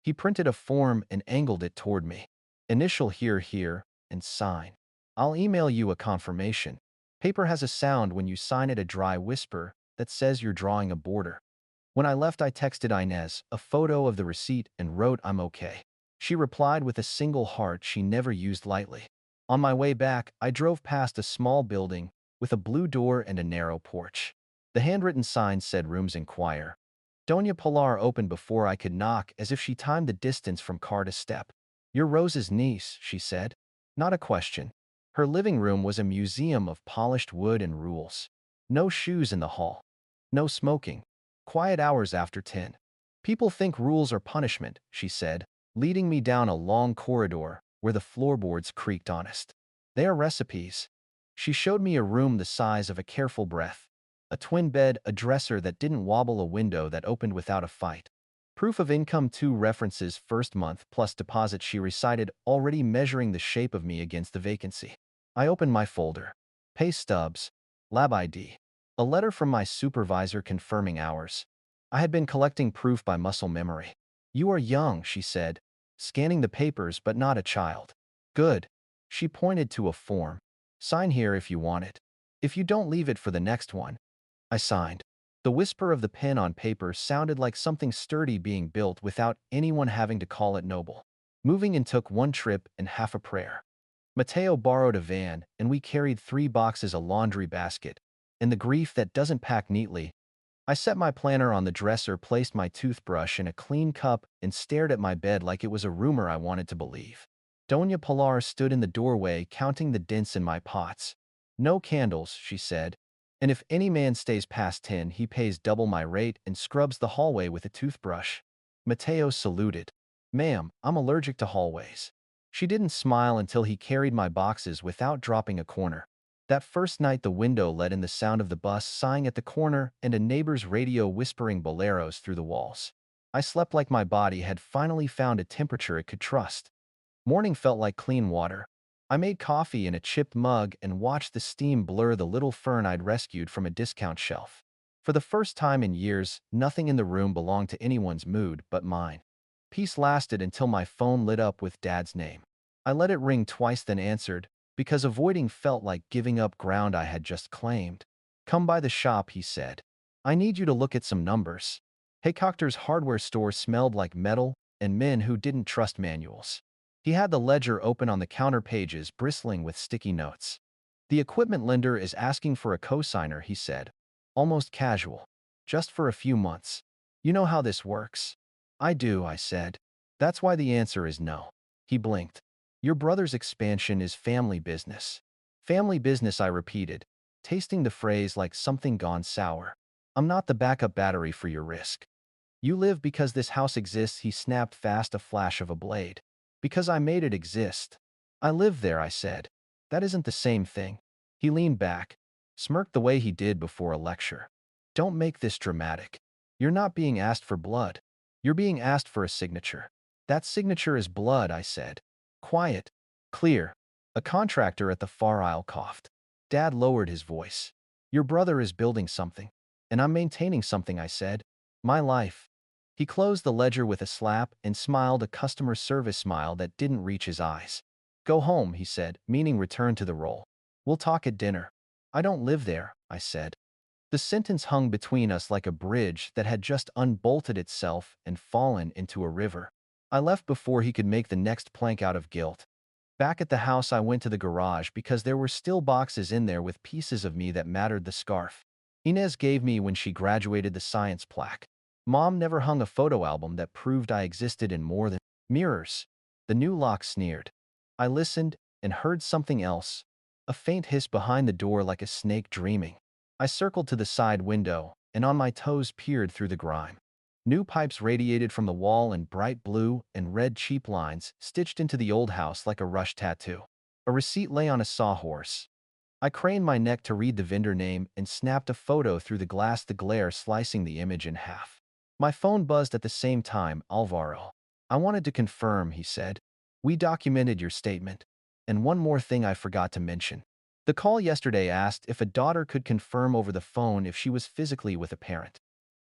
He printed a form and angled it toward me. Initial here, and sign. I'll email you a confirmation. Paper has a sound when you sign it, a dry whisper that says you're drawing a border. When I left, I texted Inez a photo of the receipt and wrote, I'm okay. She replied with a single heart she never used lightly. On my way back, I drove past a small building with a blue door and a narrow porch. The handwritten sign said Rooms Inquire. Doña Pilar opened before I could knock, as if she timed the distance from car to step. You're Rose's niece, she said. Not a question. Her living room was a museum of polished wood and rules. No shoes in the hall. No smoking. Quiet hours after 10. People think rules are punishment, she said, leading me down a long corridor where the floorboards creaked honest. They are recipes. She showed me a room the size of a careful breath. A twin bed, a dresser that didn't wobble, a window that opened without a fight. Proof of income, 2 references, first month plus deposit, she recited, already measuring the shape of me against the vacancy. I opened my folder. Pay stubs. Lab ID. A letter from my supervisor confirming hours. I had been collecting proof by muscle memory. You are young, she said, scanning the papers, but not a child. Good. She pointed to a form. Sign here if you want it. If you don't leave it for the next one, I signed. The whisper of the pen on paper sounded like something sturdy being built without anyone having to call it noble. Moving in took one trip and half a prayer. Mateo borrowed a van, and we carried 3 boxes a laundry basket. In the grief that doesn't pack neatly, I set my planner on the dresser, placed my toothbrush in a clean cup, and stared at my bed like it was a rumor I wanted to believe. Doña Pilar stood in the doorway, counting the dents in my pots. "No candles," she said. "And if any man stays past 10, he pays double my rate and scrubs the hallway with a toothbrush." Mateo saluted. "Ma'am, I'm allergic to hallways." She didn't smile until he carried my boxes without dropping a corner. That first night, the window let in the sound of the bus sighing at the corner and a neighbor's radio whispering boleros through the walls. I slept like my body had finally found a temperature it could trust. Morning felt like clean water. I made coffee in a chipped mug and watched the steam blur the little fern I'd rescued from a discount shelf. For the first time in years, nothing in the room belonged to anyone's mood but mine. Peace lasted until my phone lit up with Dad's name. I let it ring twice, then answered, because avoiding felt like giving up ground I had just claimed. "Come by the shop," he said. "I need you to look at some numbers." Haycockter's hardware store smelled like metal and men who didn't trust manuals. He had the ledger open on the counter, pages bristling with sticky notes. "The equipment lender is asking for a cosigner," he said, almost casual. "Just for a few months. You know how this works." "I do," I said. "That's why the answer is no." He blinked. "Your brother's expansion is family business." "Family business," I repeated, tasting the phrase like something gone sour. "I'm not the backup battery for your risk." "You live because this house exists," he snapped fast, a flash of a blade. "Because I made it exist." "I live there," I said. "That isn't the same thing." He leaned back, smirked the way he did before a lecture. "Don't make this dramatic. You're not being asked for blood. You're being asked for a signature." "That signature is blood," I said. "Quiet. Clear." A contractor at the far aisle coughed. Dad lowered his voice. "Your brother is building something. And I'm maintaining something," I said. "My life." He closed the ledger with a slap and smiled, a customer service smile that didn't reach his eyes. "Go home," he said, meaning return to the role. "We'll talk at dinner." "I don't live there," I said. The sentence hung between us like a bridge that had just unbolted itself and fallen into a river. I left before he could make the next plank out of guilt. Back at the house, I went to the garage because there were still boxes in there with pieces of me that mattered. The scarf Inez gave me when she graduated, the science plaque. Mom never hung a photo album that proved I existed in more than mirrors. The new lock sneered. I listened and heard something else, a faint hiss behind the door like a snake dreaming. I circled to the side window and on my toes peered through the grime. New pipes radiated from the wall in bright blue and red, cheap lines stitched into the old house like a rush tattoo. A receipt lay on a sawhorse. I craned my neck to read the vendor name and snapped a photo through the glass, the glare slicing the image in half. My phone buzzed at the same time. "Alvaro." "I wanted to confirm," he said. "We documented your statement. And one more thing I forgot to mention. The call yesterday asked if a daughter could confirm over the phone if she was physically with a parent.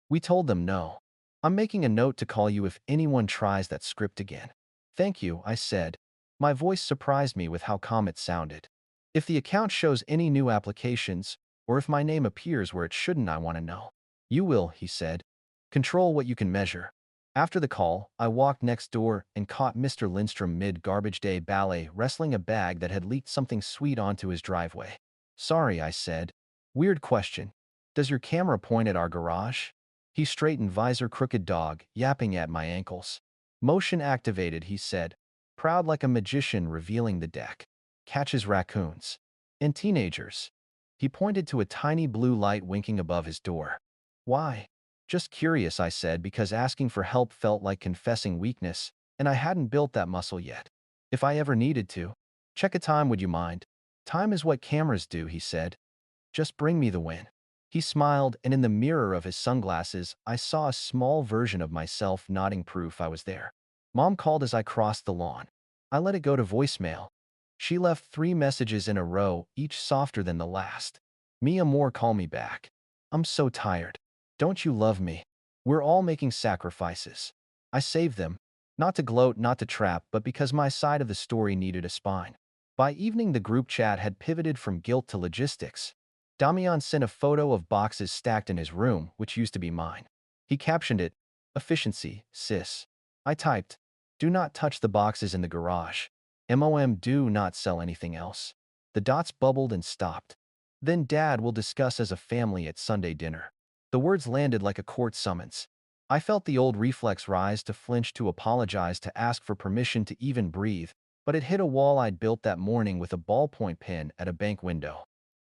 We told them no. I'm making a note to call you if anyone tries that script again." "Thank you," I said. My voice surprised me with how calm it sounded. "If the account shows any new applications, or if my name appears where it shouldn't, I want to know." "You will," he said. "Control what you can measure." After the call, I walked next door and caught Mr. Lindstrom mid-garbage day ballet wrestling a bag that had leaked something sweet onto his driveway. "Sorry," I said. "Weird question. Does your camera point at our garage?" He straightened, visor crooked, dog yapping at my ankles. "Motion activated," he said, proud like a magician revealing the deck. "Catches raccoons. And teenagers." He pointed to a tiny blue light winking above his door. "Why?" "Just curious," I said, because asking for help felt like confessing weakness, and I hadn't built that muscle yet. "If I ever needed to. Check a time, would you mind?" "Time is what cameras do," he said. "Just bring me the win." He smiled, and in the mirror of his sunglasses, I saw a small version of myself nodding, proof I was there. Mom called as I crossed the lawn. I let it go to voicemail. She left 3 messages in a row, each softer than the last. "Mi amor, call me back. I'm so tired. Don't you love me? We're all making sacrifices." I saved them. Not to gloat, not to trap, but because my side of the story needed a spine. By evening, the group chat had pivoted from guilt to logistics. Damian sent a photo of boxes stacked in his room, which used to be mine. He captioned it, "Efficiency, sis." I typed, "Do not touch the boxes in the garage. MOM, do not sell anything else." The dots bubbled and stopped. "Then Dad will discuss as a family at Sunday dinner." The words landed like a court summons. I felt the old reflex rise to flinch, to apologize, to ask for permission to even breathe, but it hit a wall I'd built that morning with a ballpoint pen at a bank window.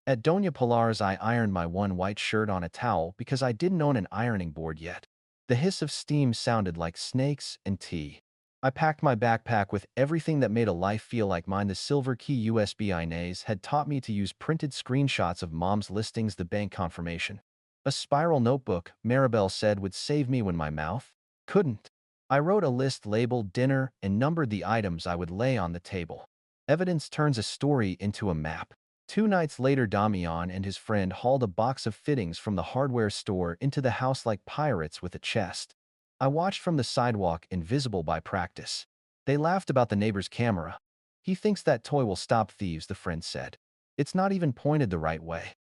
At Doña Pilar's, I ironed my one white shirt on a towel because I didn't own an ironing board yet. The hiss of steam sounded like snakes and tea. I packed my backpack with everything that made a life feel like mine. The Silver Key USB. Inez had taught me to use printed screenshots of Mom's listings, the bank confirmation. A spiral notebook, Maribel said, would save me when my mouth couldn't. I wrote a list labeled dinner and numbered the items I would lay on the table. Evidence turns a story into a map. 2 nights later, Damian and his friend hauled a box of fittings from the hardware store into the house like pirates with a chest. I watched from the sidewalk, invisible by practice. They laughed about the neighbor's camera. "He thinks that toy will stop thieves," the friend said. "It's not even pointed the right way."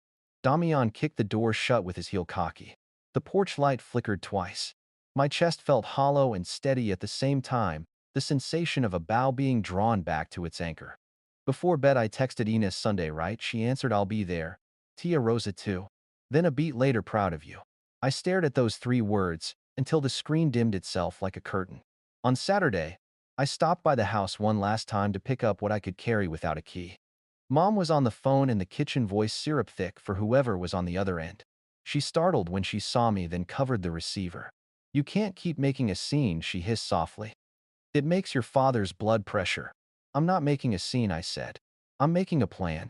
Damian kicked the door shut with his heel cocky. The porch light flickered twice. My chest felt hollow and steady at the same time, the sensation of a bow being drawn back to its anchor. Before bed, I texted Ines, "Sunday, right?" She answered, "I'll be there. Tia Rosa too." Then a beat later, "Proud of you." I stared at those 3 words until the screen dimmed itself like a curtain. On Saturday, I stopped by the house one last time to pick up what I could carry without a key. Mom was on the phone in the kitchen, voice syrup thick for whoever was on the other end. She startled when she saw me, then covered the receiver. "You can't keep making a scene," she hissed softly. "It makes your father's blood pressure." "I'm not making a scene," I said. "I'm making a plan."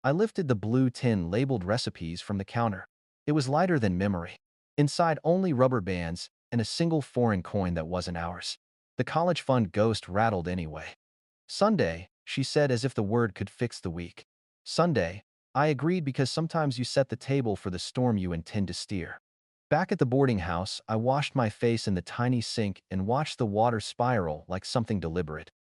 I lifted the blue tin labeled recipes from the counter. It was lighter than memory. Inside, only rubber bands and a single foreign coin that wasn't ours. The college fund ghost rattled anyway. "Sunday," she said, as if the word could fix the week. "Sunday," I agreed, because sometimes you set the table for the storm you intend to steer. Back at the boarding house, I washed my face in the tiny sink and watched the water spiral like something deliberate.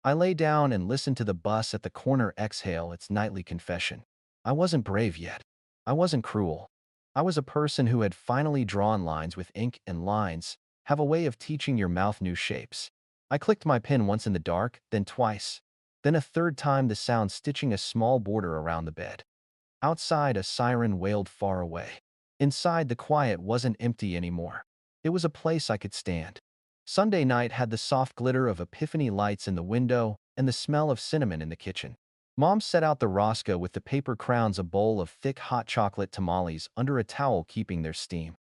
I lay down and listened to the bus at the corner exhale its nightly confession. I wasn't brave yet. I wasn't cruel. I was a person who had finally drawn lines with ink, and lines have a way of teaching your mouth new shapes. I clicked my pen once in the dark, then twice. Then a third time, the sound stitching a small border around the bed. Outside, a siren wailed far away. Inside, the quiet wasn't empty anymore. It was a place I could stand. Sunday night had the soft glitter of Epiphany lights in the window and the smell of cinnamon in the kitchen. Mom set out the rosca with the paper crowns, a bowl of thick hot chocolate tamales under a towel keeping their steam.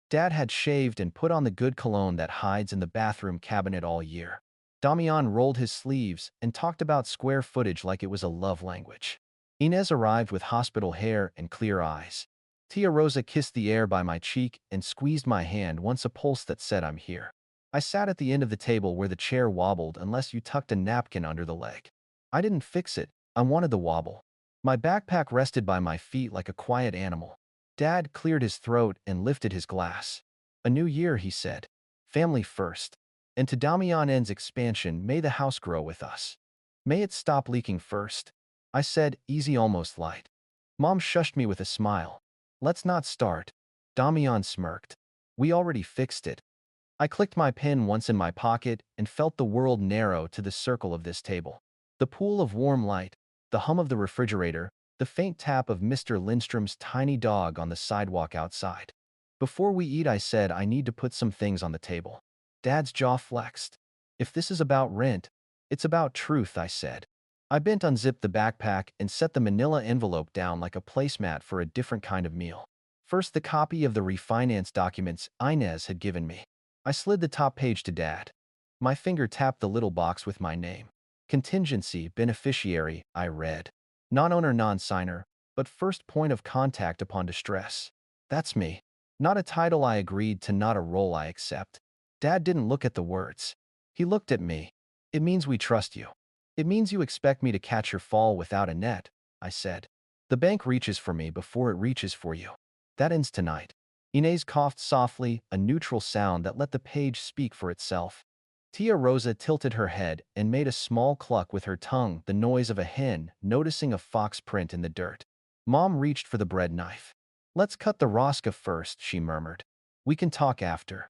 Dad had shaved and put on the good cologne that hides in the bathroom cabinet all year. Damian rolled his sleeves and talked about square footage like it was a love language. Inez arrived with hospital hair and clear eyes. Tia Rosa kissed the air by my cheek and squeezed my hand, once a pulse that said, "I'm here." I sat at the end of the table where the chair wobbled unless you tucked a napkin under the leg. I didn't fix it. I wanted the wobble. My backpack rested by my feet like a quiet animal. Dad cleared his throat and lifted his glass. "A new year," he said. "Family first. And to Damian N's expansion, may the house grow with us. May it stop leaking first." I said, easy, almost light. Mom shushed me with a smile. "Let's not start." Damian smirked. "We already fixed it." I clicked my pen once in my pocket and felt the world narrow to the circle of this table. The pool of warm light, the hum of the refrigerator, the faint tap of Mr. Lindstrom's tiny dog on the sidewalk outside. "Before we eat," I said, "I need to put some things on the table." Dad's jaw flexed. "If this is about rent, it's about truth," I said. I unzipped the backpack and set the manila envelope down like a placemat for a different kind of meal. First, the copy of the refinance documents Inez had given me. I slid the top page to Dad. My finger tapped the little box with my name. "Contingency beneficiary," I read. "Non-owner, non-signer, but first point of contact upon distress." That's me. Not a title I agreed to, not a role I accept. Dad didn't look at the words. He looked at me. "It means we trust you. It means you expect me to catch your fall without a net," I said. "The bank reaches for me before it reaches for you. That ends tonight." Inez coughed softly, a neutral sound that let the page speak for itself. Tia Rosa tilted her head and made a small cluck with her tongue, the noise of a hen noticing a fox print in the dirt. Mom reached for the bread knife. Let's cut the rosca first, she murmured. We can talk after.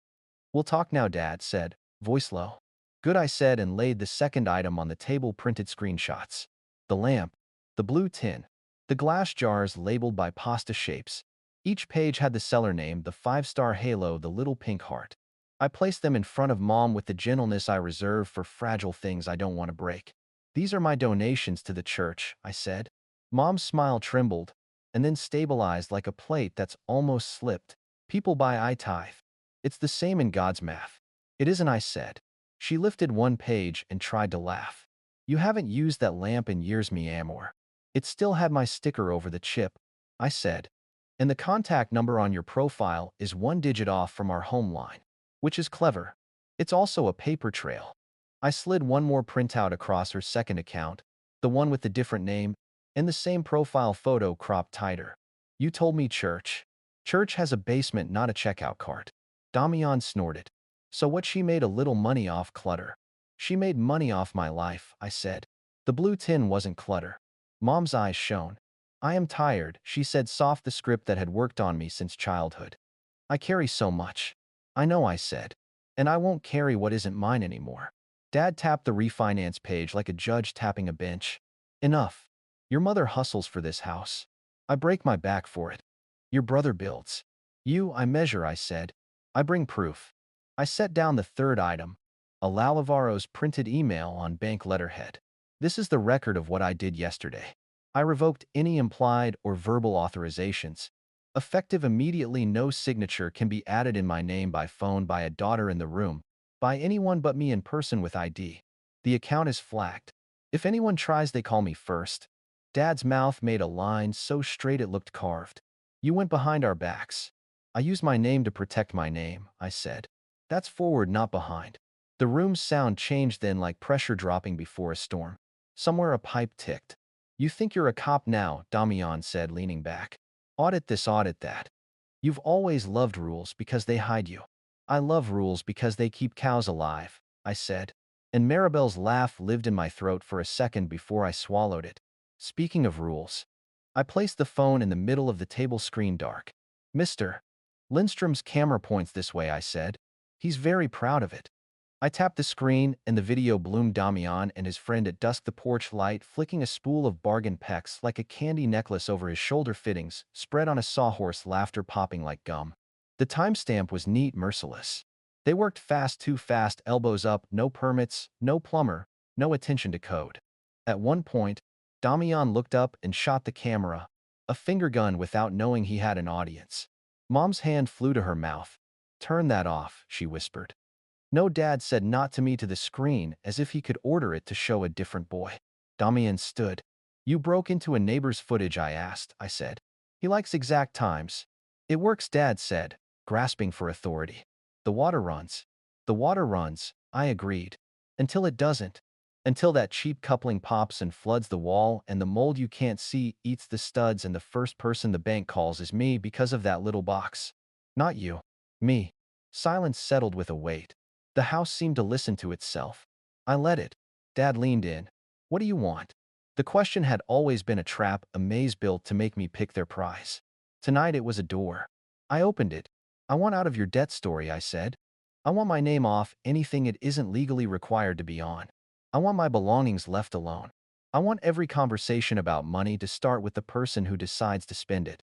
We'll talk now, Dad said, voice low. Good, I said and laid the second item on the table, printed screenshots. The lamp, the blue tin, the glass jars labeled by pasta shapes. Each page had the seller name, the 5-star halo, the little pink heart. I placed them in front of Mom with the gentleness I reserve for fragile things I don't want to break. These are my donations to the church, I said. Mom's smile trembled, and then stabilized like a plate that's almost slipped. People buy, I tithe. It's the same in God's math. It isn't, I said. She lifted one page and tried to laugh. You haven't used that lamp in years, mi amor. It still had my sticker over the chip, I said. And the contact number on your profile is 1 digit off from our home line, which is clever. It's also a paper trail. I slid one more printout across her second account, the one with the different name, and the same profile photo cropped tighter. You told me church. Church has a basement, not a checkout cart. Damian snorted. So what? She made a little money off clutter. She made money off my life, I said. The blue tin wasn't clutter. Mom's eyes shone. I am tired, she said soft, the script that had worked on me since childhood. I carry so much. I know, I said. And I won't carry what isn't mine anymore. Dad tapped the refinance page like a judge tapping a bench. Enough. Your mother hustles for this house. I break my back for it. Your brother builds. You, I measure, I said. I bring proof. I set down the third item, a Lalivaro's printed email on bank letterhead. This is the record of what I did yesterday. I revoked any implied or verbal authorizations. Effective immediately, no signature can be added in my name by phone, by a daughter in the room, by anyone but me in person with ID. The account is flagged. If anyone tries, they call me first. Dad's mouth made a line so straight it looked carved. You went behind our backs. I used my name to protect my name, I said. That's forward, not behind. The room's sound changed then, like pressure dropping before a storm. Somewhere a pipe ticked. You think you're a cop now, Damian said, leaning back. Audit this, audit that. You've always loved rules because they hide you. I love rules because they keep cows alive, I said. And Maribel's laugh lived in my throat for a second before I swallowed it. Speaking of rules. I placed the phone in the middle of the table, screen dark. Mr. Lindstrom's camera points this way, I said. He's very proud of it. I tapped the screen, and the video bloomed. Damian and his friend at dusk, the porch light flicking a spool of bargain pecs like a candy necklace over his shoulder fittings, spread on a sawhorse, laughter popping like gum. The timestamp was neat, merciless. They worked fast, too fast, elbows up, no permits, no plumber, no attention to code. At one point, Damian looked up and shot the camera, a finger gun, without knowing he had an audience. Mom's hand flew to her mouth. Turn that off, she whispered. No, Dad said, not to me, to the screen, as if he could order it to show a different boy. Damian stood. You broke into a neighbor's footage, I asked, I said. He likes exact times. It works, Dad said, grasping for authority. The water runs. The water runs, I agreed. Until it doesn't. Until that cheap coupling pops and floods the wall, and the mold you can't see eats the studs, and the first person the bank calls is me because of that little box. Not you. Me. Silence settled with a weight. The house seemed to listen to itself. I let it. Dad leaned in. What do you want? The question had always been a trap, a maze built to make me pick their prize. Tonight it was a door. I opened it. I want out of your debt story, I said. I want my name off anything it isn't legally required to be on. I want my belongings left alone. I want every conversation about money to start with the person who decides to spend it.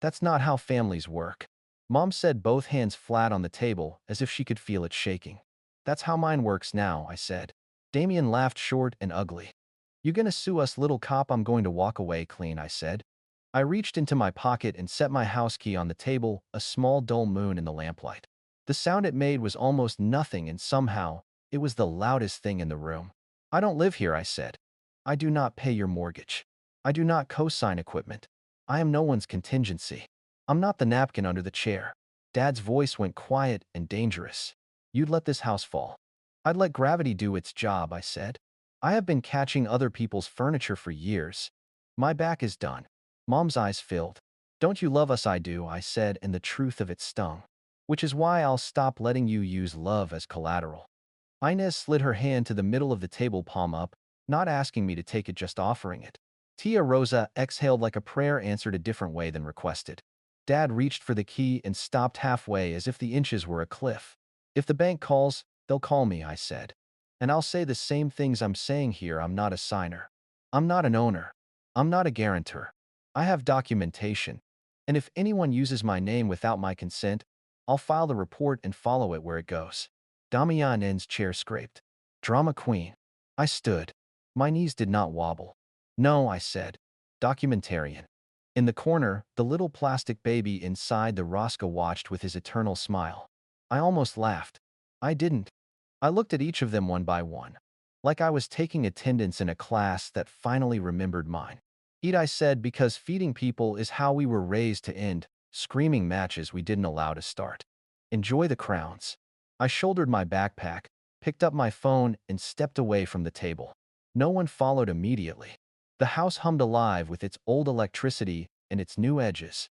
That's not how families work. Mom said, both hands flat on the table, as if she could feel it shaking. That's how mine works now, I said. Damian laughed, short and ugly. You gonna sue us, little cop? I'm going to walk away clean, I said. I reached into my pocket and set my house key on the table, a small dull moon in the lamplight. The sound it made was almost nothing, and somehow, it was the loudest thing in the room. I don't live here, I said. I do not pay your mortgage. I do not co-sign equipment. I am no one's contingency. I'm not the napkin under the chair. Dad's voice went quiet and dangerous. You'd let this house fall. I'd let gravity do its job, I said. I have been catching other people's furniture for years. My back is done. Mom's eyes filled. Don't you love us? I do, I said, and the truth of it stung. Which is why I'll stop letting you use love as collateral. Inez slid her hand to the middle of the table, palm up, not asking me to take it, just offering it. Tia Rosa exhaled like a prayer answered a different way than requested. Dad reached for the key and stopped halfway as if the inches were a cliff. If the bank calls, they'll call me, I said. And I'll say the same things I'm saying here. I'm not a signer. I'm not an owner. I'm not a guarantor. I have documentation. And if anyone uses my name without my consent, I'll file the report and follow it where it goes. Damian N's chair scraped. Drama queen. I stood. My knees did not wobble. No, I said. Documentarian. In the corner, the little plastic baby inside the Rosca watched with his eternal smile. I almost laughed. I didn't. I looked at each of them one by one, like I was taking attendance in a class that finally remembered mine. Eat, I said, because feeding people is how we were raised to end screaming matches we didn't allow to start. Enjoy the crowns. I shouldered my backpack, picked up my phone, and stepped away from the table. No one followed immediately. The house hummed alive with its old electricity and its new edges.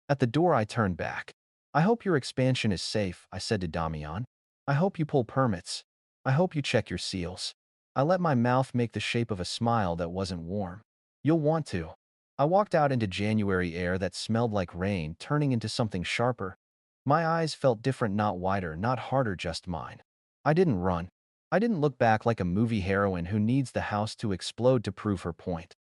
At the door, I turned back. I hope your expansion is safe, I said to Damian. I hope you pull permits. I hope you check your seals. I let my mouth make the shape of a smile that wasn't warm. You'll want to. I walked out into January air that smelled like rain, turning into something sharper. My eyes felt different, not wider, not harder, just mine. I didn't run. I didn't look back like a movie heroine who needs the house to explode to prove her point.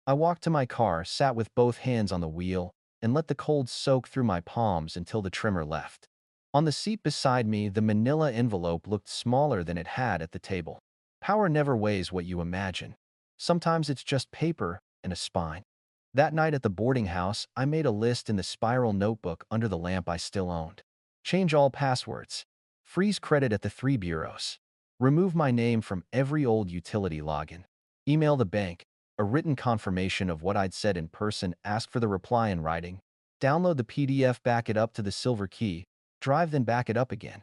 I walked to my car, sat with both hands on the wheel, and let the cold soak through my palms until the tremor left. On the seat beside me, the manila envelope looked smaller than it had at the table. Power never weighs what you imagine. Sometimes it's just paper and a spine. That night at the boarding house, I made a list in the spiral notebook under the lamp I still owned. Change all passwords. Freeze credit at the 3 bureaus. Remove my name from every old utility login. Email the bank. A written confirmation of what I'd said in person, ask for the reply in writing. Download the PDF, back it up to the silver key. Drive, then back it up again.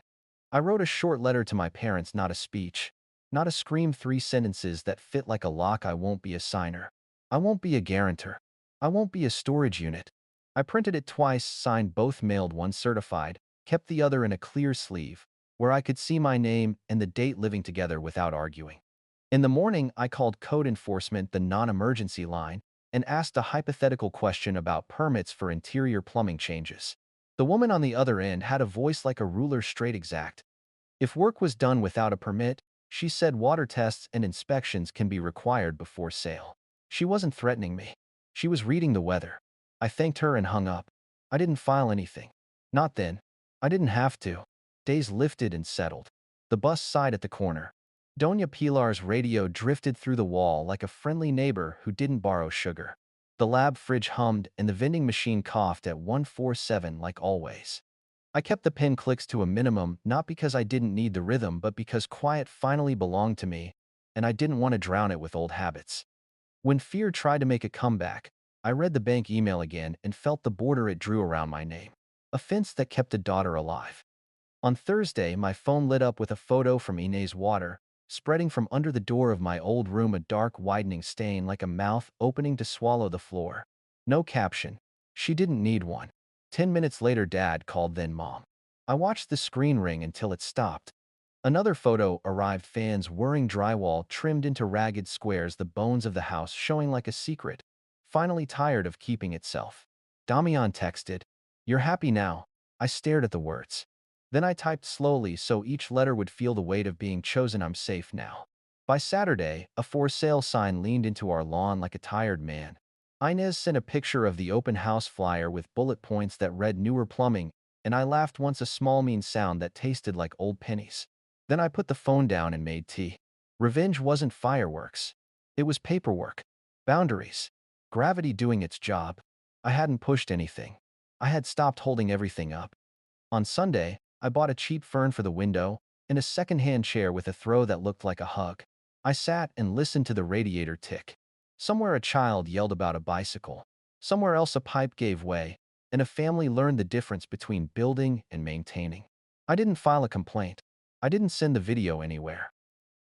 I wrote a short letter to my parents, not a speech. Not a scream, 3 sentences that fit like a lock. I won't be a signer. I won't be a guarantor. I won't be a storage unit. I printed it twice, signed both, mailed one certified, kept the other in a clear sleeve, where I could see my name and the date, living together without arguing. In the morning, I called code enforcement, the non-emergency line, and asked a hypothetical question about permits for interior plumbing changes. The woman on the other end had a voice like a ruler, straight, exact. If work was done without a permit, she said water tests and inspections can be required before sale. She wasn't threatening me. She was reading the weather. I thanked her and hung up. I didn't file anything. Not then. I didn't have to. Days lifted and settled. The bus sighed at the corner. Doña Pilar's radio drifted through the wall like a friendly neighbor who didn't borrow sugar. The lab fridge hummed and the vending machine coughed at 147 like always. I kept the pin clicks to a minimum, not because I didn't need the rhythm, but because quiet finally belonged to me, and I didn't want to drown it with old habits. When fear tried to make a comeback, I read the bank email again and felt the border it drew around my name. A fence that kept a daughter alive. On Thursday, my phone lit up with a photo from Inez Water, spreading from under the door of my old room, a dark widening stain like a mouth opening to swallow the floor. No caption. She didn't need one. 10 minutes later, Dad called, then Mom. I watched the screen ring until it stopped. Another photo arrived, fans whirring, drywall trimmed into ragged squares, the bones of the house showing like a secret, finally tired of keeping itself. Damian texted, "You're happy now?" I stared at the words. Then I typed slowly so each letter would feel the weight of being chosen. "I'm safe now." By Saturday, a for sale sign leaned into our lawn like a tired man. Inez sent a picture of the open house flyer with bullet points that read newer plumbing, and I laughed once, a small mean sound that tasted like old pennies. Then I put the phone down and made tea. Revenge wasn't fireworks. It was paperwork. Boundaries. Gravity doing its job. I hadn't pushed anything. I had stopped holding everything up. On Sunday, I bought a cheap fern for the window and a second-hand chair with a throw that looked like a hug. I sat and listened to the radiator tick. Somewhere a child yelled about a bicycle. Somewhere else a pipe gave way, and a family learned the difference between building and maintaining. I didn't file a complaint. I didn't send the video anywhere.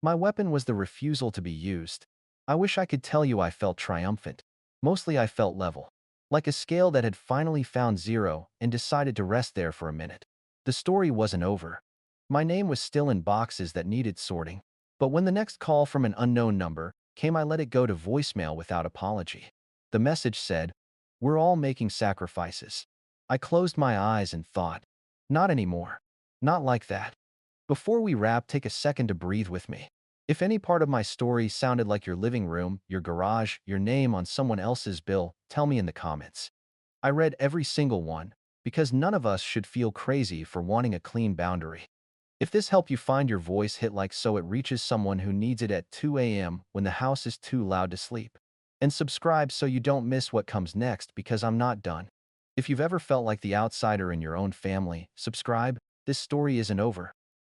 My weapon was the refusal to be used. I wish I could tell you I felt triumphant. Mostly I felt level. Like a scale that had finally found zero and decided to rest there for a minute. The story wasn't over. My name was still in boxes that needed sorting. But when the next call from an unknown number came, I let it go to voicemail without apology. The message said, "We're all making sacrifices." I closed my eyes and thought, not anymore. Not like that. Before we wrap, take a second to breathe with me. If any part of my story sounded like your living room, your garage, your name on someone else's bill, tell me in the comments. I read every single one, because none of us should feel crazy for wanting a clean boundary. If this helped you find your voice, hit like so it reaches someone who needs it at 2 a.m. when the house is too loud to sleep. And subscribe so you don't miss what comes next, because I'm not done. If you've ever felt like the outsider in your own family, subscribe. This story isn't over.